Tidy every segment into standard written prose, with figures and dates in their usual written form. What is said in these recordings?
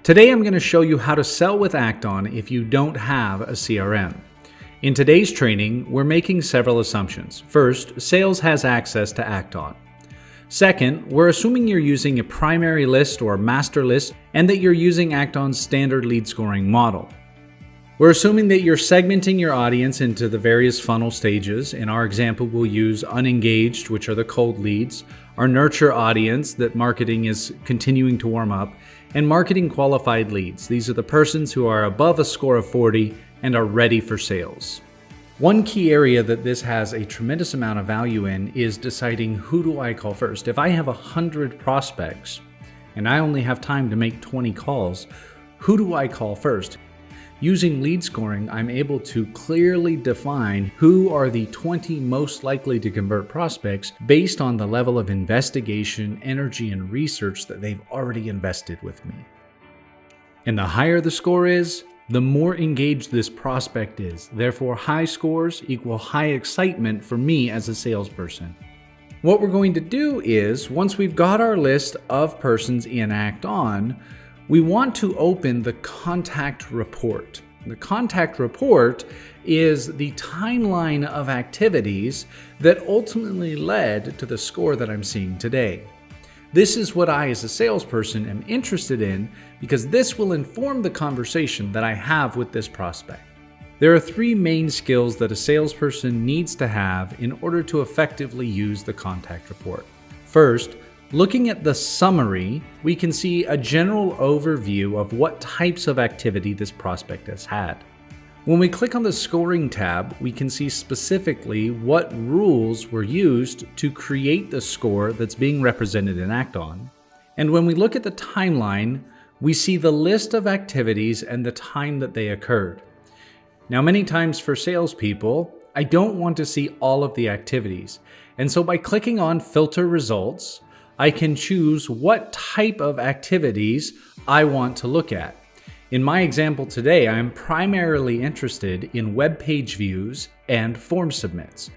Today I'm going to show you how to sell with Act-On if you don't have a CRM. In today's training, we're making several assumptions. First, sales has access to Act-On. Second, we're assuming you're using a primary list or master list and that you're using Act-On's standard lead scoring model. We're assuming that you're segmenting your audience into the various funnel stages. In our example, we'll use unengaged, which are the cold leads, our nurture audience that marketing is continuing to warm up, and marketing qualified leads. These are the persons who are above a score of 40 and are ready for sales. One key area that this has a tremendous amount of value in is deciding who do I call first. If I have 100 prospects and I only have time to make 20 calls, who do I call first? Using lead scoring, I'm able to clearly define who are the 20 most likely to convert prospects based on the level of investigation, energy, and research that they've already invested with me. And the higher the score is, the more engaged this prospect is. Therefore, high scores equal high excitement for me as a salesperson. What we're going to do is, once we've got our list of persons in Act-On, we want to open the contact report. The contact report is the timeline of activities that ultimately led to the score that I'm seeing today. This is what I, as a salesperson, am interested in because this will inform the conversation that I have with this prospect. There are three main skills that a salesperson needs to have in order to effectively use the contact report. First, looking at the summary, we can see a general overview of what types of activity this prospect has had. When we click on the scoring tab, we can see specifically what rules were used to create the score that's being represented in Act-On. And when we look at the timeline, we see the list of activities and the time that they occurred. Now, many times for salespeople, I don't want to see all of the activities. And so by clicking on Filter Results, I can choose what type of activities I want to look at. In my example today, I'm primarily interested in web page views and form submits.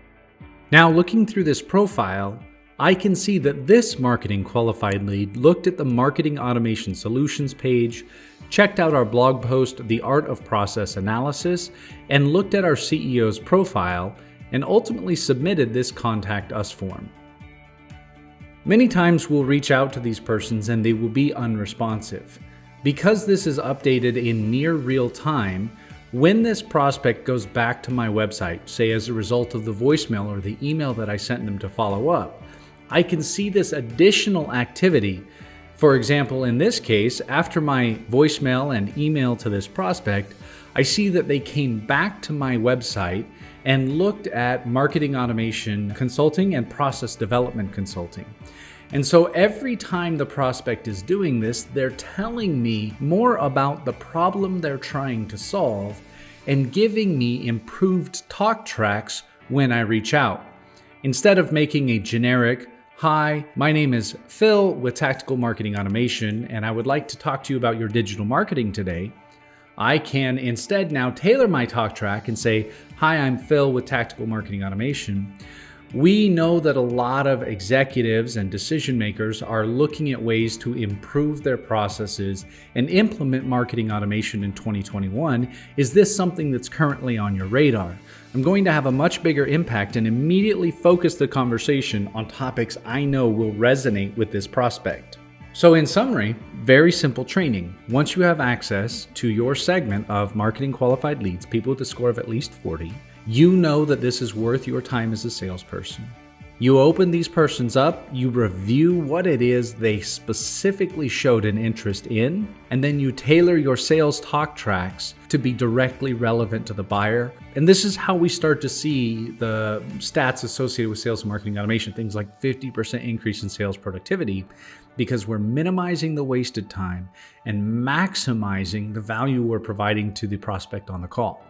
Now, looking through this profile, I can see that this marketing qualified lead looked at the Marketing Automation Solutions page, checked out our blog post, The Art of Process Analysis, and looked at our CEO's profile, and ultimately submitted this Contact Us form. Many times we'll reach out to these persons and they will be unresponsive. Because this is updated in near real time, when this prospect goes back to my website, say as a result of the voicemail or the email that I sent them to follow up, I can see this additional activity. For example, in this case, after my voicemail and email to this prospect, I see that they came back to my website and looked at marketing automation consulting and process development consulting. And so every time the prospect is doing this, they're telling me more about the problem they're trying to solve and giving me improved talk tracks when I reach out. Instead of making a generic, "Hi, my name is Phil with Tactical Marketing Automation, and I would like to talk to you about your digital marketing today," I can instead now tailor my talk track and say, "Hi, I'm Phil with Tactical Marketing Automation. We know that a lot of executives and decision makers are looking at ways to improve their processes and implement marketing automation in 2021. Is this something that's currently on your radar?" I'm going to have a much bigger impact and immediately focus the conversation on topics I know will resonate with this prospect. So in summary, very simple training. Once you have access to your segment of marketing qualified leads, people with a score of at least 40, you know that this is worth your time as a salesperson. You open these persons up, you review what it is they specifically showed an interest in, and then you tailor your sales talk tracks to be directly relevant to the buyer. And this is how we start to see the stats associated with sales and marketing automation, things like 50% increase in sales productivity, because we're minimizing the wasted time and maximizing the value we're providing to the prospect on the call.